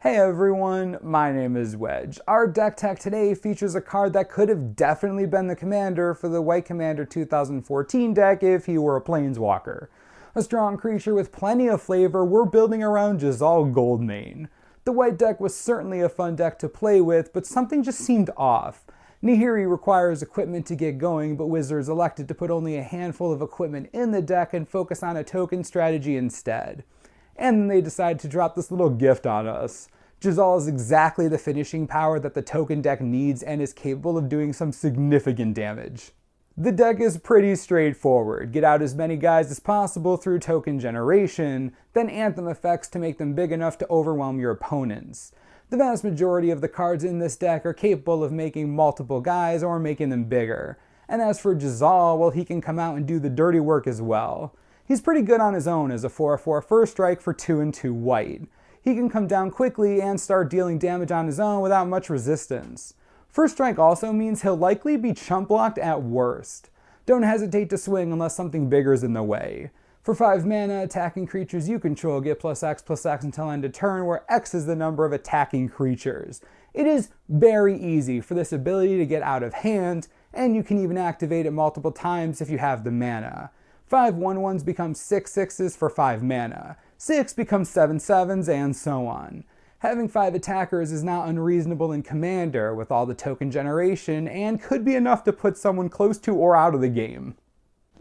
Hey everyone, my name is Wedge. Our deck tech today features a card that could have definitely been the commander for the White Commander 2014 deck if he were a Planeswalker. A strong creature with plenty of flavor, we're building around Jazal Goldmane. The white deck was certainly a fun deck to play with, but something just seemed off. Nahiri requires equipment to get going, but Wizards elected to put only a handful of equipment in the deck and focus on a token strategy instead. And then they decided to drop this little gift on us. Jazal is exactly the finishing power that the token deck needs and is capable of doing some significant damage. The deck is pretty straightforward. Get out as many guys as possible through token generation, then Anthem effects to make them big enough to overwhelm your opponents. The vast majority of the cards in this deck are capable of making multiple guys or making them bigger. And as for Jazal, well, he can come out and do the dirty work as well. He's pretty good on his own as a 4/4 first strike for 2 and 2 white. He can come down quickly and start dealing damage on his own without much resistance. First strike also means he'll likely be chump blocked at worst. Don't hesitate to swing unless something bigger is in the way. For 5 mana, attacking creatures you control get +X/+X until end of turn, where X is the number of attacking creatures. It is very easy for this ability to get out of hand, and you can even activate it multiple times if you have the mana. 5 1/1s become 6 6s for 5 mana. 6 becomes 7 7s, and so on. Having 5 attackers is not unreasonable in Commander with all the token generation, and could be enough to put someone close to or out of the game.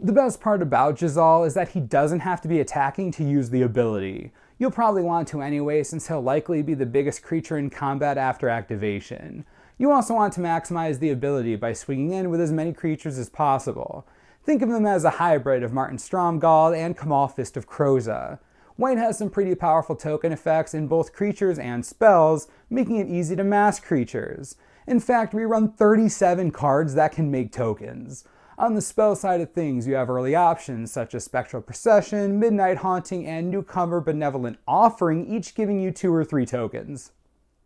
The best part about Jazal is that he doesn't have to be attacking to use the ability. You'll probably want to anyway, since he'll likely be the biggest creature in combat after activation. You also want to maximize the ability by swinging in with as many creatures as possible. Think of them as a hybrid of Martin Stromgald and Kamal Fist of Kroza. White has some pretty powerful token effects in both creatures and spells, making it easy to mass creatures. In fact, we run 37 cards that can make tokens. On the spell side of things, you have early options such as Spectral Procession, Midnight Haunting, and Newcomer Benevolent Offering, each giving you 2 or 3 tokens.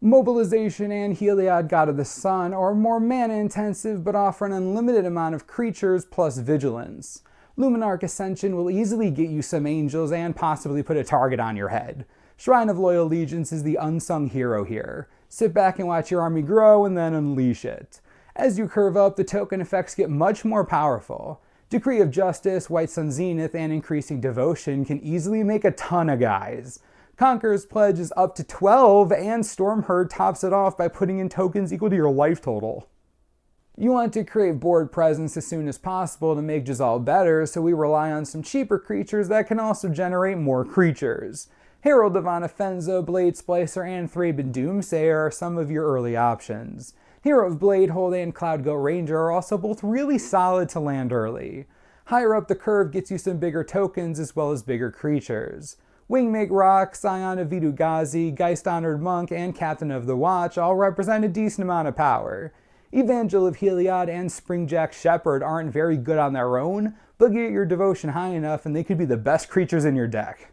Mobilization and Heliod God of the Sun are more mana intensive but offer an unlimited amount of creatures plus vigilance. Luminarch Ascension will easily get you some angels and possibly put a target on your head. Shrine of Loyal Allegiance is the unsung hero here. Sit back and watch your army grow and then unleash it. As you curve up, the token effects get much more powerful. Decree of Justice, White Sun Zenith, and Increasing Devotion can easily make a ton of guys. Conqueror's Pledge is up to 12, and Stormherd tops it off by putting in tokens equal to your life total. You want to create board presence as soon as possible to make Jazal better, so we rely on some cheaper creatures that can also generate more creatures. Herald of Anafenza, Blade Splicer, and Thraben Doomsayer are some of your early options. Hero of Bladehold and Cloudgoat Ranger are also both really solid to land early. Higher up the curve gets you some bigger tokens as well as bigger creatures. Wingmake Rock, Scion of Vidu-Ghazi, Geist Honored Monk, and Captain of the Watch all represent a decent amount of power. Evangel of Heliod and Springjack Shepherd aren't very good on their own, but get your devotion high enough and they could be the best creatures in your deck.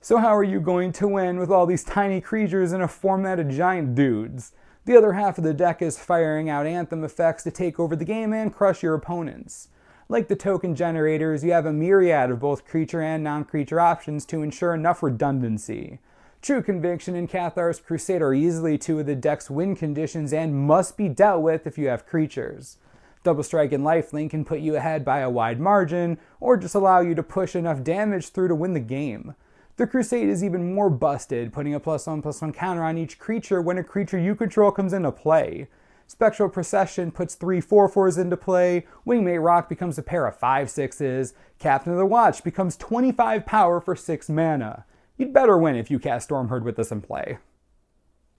So how are you going to win with all these tiny creatures in a format of giant dudes? The other half of the deck is firing out Anthem effects to take over the game and crush your opponents. Like the token generators, you have a myriad of both creature and non-creature options to ensure enough redundancy. True Conviction and Cathar's Crusade are easily 2 of the deck's win conditions and must be dealt with if you have creatures. Double Strike and Lifelink can put you ahead by a wide margin, or just allow you to push enough damage through to win the game. The Crusade is even more busted, putting a +1/+1 counter on each creature when a creature you control comes into play. Spectral Procession puts 3 4/4s into play, Wingmate Rock becomes a pair of 5 6s, Captain of the Watch becomes 25 power for 6 mana. You'd better win if you cast Stormherd with this in play.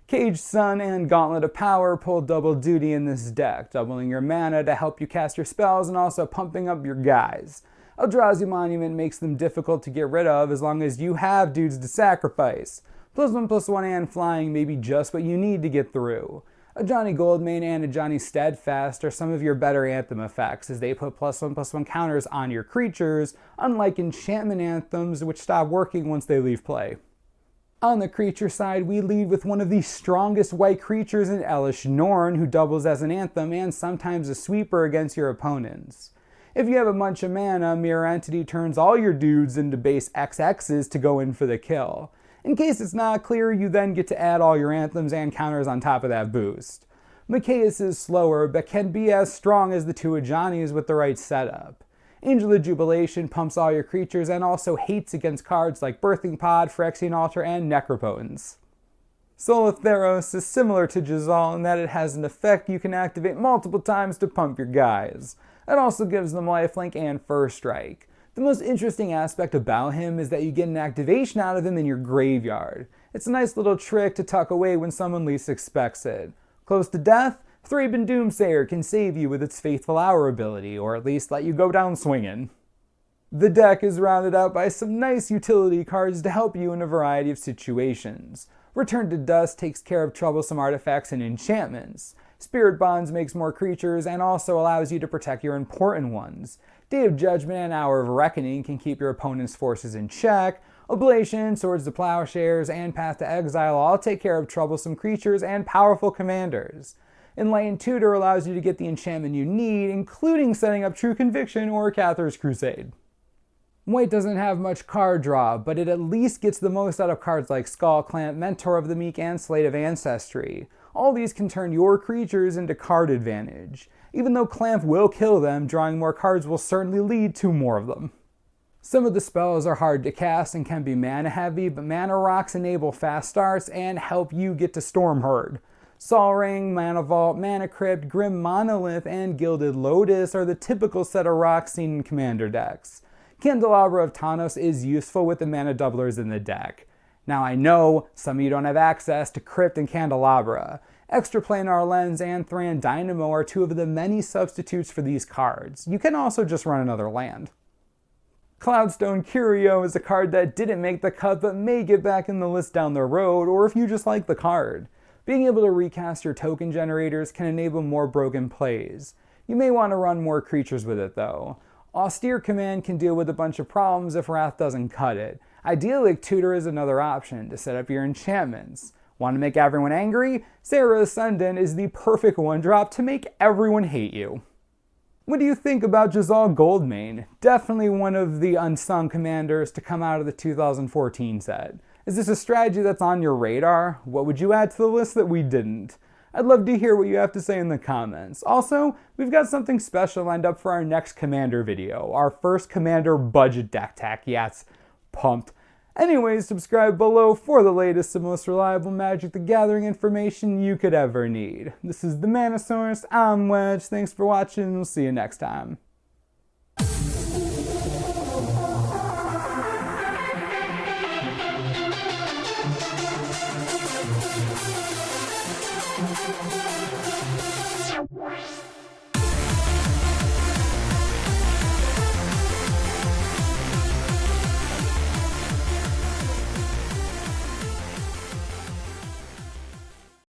Caged Sun and Gauntlet of Power pull double duty in this deck, doubling your mana to help you cast your spells and also pumping up your guys. Eldrazi Monument makes them difficult to get rid of as long as you have dudes to sacrifice. +1/+1 and flying may be just what you need to get through. Ajani Goldmane and Ajani Steadfast are some of your better Anthem effects as they put +1/+1 counters on your creatures, unlike enchantment anthems which stop working once they leave play. On the creature side, we lead with one of the strongest white creatures in Elish Norn, who doubles as an Anthem and sometimes a sweeper against your opponents. If you have a bunch of mana, Mirror Entity turns all your dudes into base XXs to go in for the kill. In case it's not clear, you then get to add all your anthems and counters on top of that boost. Machias is slower, but can be as strong as the two Ajanis with the right setup. Angel of Jubilation pumps all your creatures and also hates against cards like Birthing Pod, Phyrexian Altar, and Necropotence. Soul of Theros is similar to Jazal in that it has an effect you can activate multiple times to pump your guys. It also gives them lifelink and first strike. The most interesting aspect about him is that you get an activation out of him in your graveyard. It's a nice little trick to tuck away when someone least expects it. Close to death, Thraben Doomsayer can save you with its Faithful Hour ability, or at least let you go down swinging. The deck is rounded out by some nice utility cards to help you in a variety of situations. Return to Dust takes care of troublesome artifacts and enchantments. Spirit Bonds makes more creatures and also allows you to protect your important ones. Day of Judgment and Hour of Reckoning can keep your opponent's forces in check. Oblation, Swords to Plowshares, and Path to Exile all take care of troublesome creatures and powerful commanders. Enlightened Tutor allows you to get the enchantment you need, including setting up True Conviction or Cathar's Crusade. White doesn't have much card draw, but it at least gets the most out of cards like Skull Clamp, Mentor of the Meek, and Slate of Ancestry. All these can turn your creatures into card advantage. Even though Clamp will kill them, drawing more cards will certainly lead to more of them. Some of the spells are hard to cast and can be mana heavy, but Mana Rocks enable fast starts and help you get to Stormherd. Sol Ring, Mana Vault, Mana Crypt, Grim Monolith, and Gilded Lotus are the typical set of rocks seen in commander decks. Candelabra of Tawnos is useful with the mana doublers in the deck. Now I know some of you don't have access to Crypt and Candelabra. Extraplanar Lens and Thran Dynamo are two of the many substitutes for these cards. You can also just run another land. Cloudstone Curio is a card that didn't make the cut but may get back in the list down the road, or if you just like the card. Being able to recast your token generators can enable more broken plays. You may want to run more creatures with it though. Austere Command can deal with a bunch of problems if Wrath doesn't cut it. Idyllic Tutor is another option to set up your enchantments. Want to make everyone angry? Serra Ascendant is the perfect one-drop to make everyone hate you. What do you think about Jazal Goldmane? Definitely one of the unsung commanders to come out of the 2014 set. Is this a strategy that's on your radar? What would you add to the list that we didn't? I'd love to hear what you have to say in the comments. Also, we've got something special lined up for our next commander video. Our first commander budget deck tech. Yes, pumped. Anyways, subscribe below for the latest and most reliable Magic the Gathering information you could ever need. This is the Mana Source. I'm Wedge. Thanks for watching, and we'll see you next time. What?